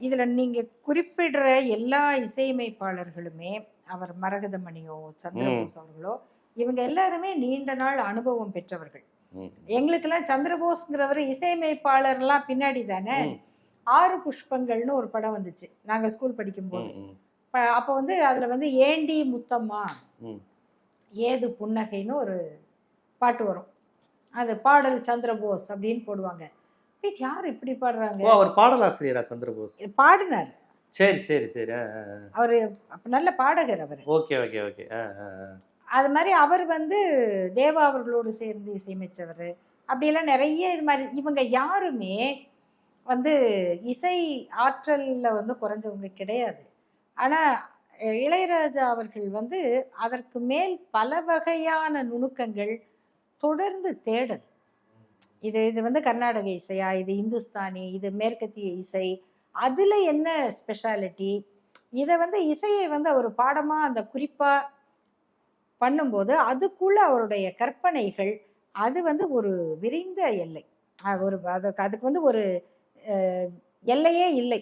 இதுல நீங்க குறிப்பிடுற எல்லா இசையமைப்பாளர்களுமே, அவர் மரகதமணியோ, ம். சந்திரபோஸ் அவர்களோ, இவங்க எல்லாருமே நீண்ட நாள் அனுபவம் பெற்றவர்கள். ம். எங்களுக்கெல்லாம் சந்திரபோஸ்ங்கிறவரு இசையமைப்பாளர்லாம் பின்னாடி தானே. ம். 6 புஷ்பங்கள்னு ஒரு படம் வந்துச்சு. நாங்க ஸ்கூல் படிக்கும்போது. ம். ம். அப்ப வந்து அதுல வந்து "ஏண்டி முத்தம்மா, ம். ஏது புன்னகைன்னு" ஒரு பாட்டு வரும். அது பாடல் சந்திரபோஸ் அப்படின்னு போடுவாங்க. இது யார் இப்படி பாடுறாங்க? ஓ! அவர் பாடலாசிரியரா சந்திரபோஸ்? பாடினார். சரி, சரி, சரி. அவரு நல்ல பாடகர் அவரு. Okay, okay, okay. அது மாதிரி அவர் வந்து தேவா அவர்களோடு சேர்ந்து இசையமைச்சவர். அப்படியெல்லாம் நிறைய இது மாதிரி இவங்க யாருமே வந்து இசை ஆற்றல்ல வந்து குறைஞ்சவங்க கிடையாது. ஆனா இளையராஜா அவர்கள் வந்து அதற்கு மேல் பல வகையான நுணுக்கங்கள் தொடர்ந்து தேடல். இது இது வந்து கர்நாடக இசையா, இது இந்துஸ்தானி, இது மேற்கத்திய இசை, அதுல என்ன ஸ்பெஷாலிட்டி, இதை வந்து இசையை வந்து அவர் பாடமா அந்த குறிப்பா பண்ணும்போது அதுக்குள்ள அவருடைய கற்பனைகள், அது வந்து ஒரு விரிந்த எல்லை. ஒரு அதுக்கு அதுக்கு வந்து ஒரு எல்லையே இல்லை.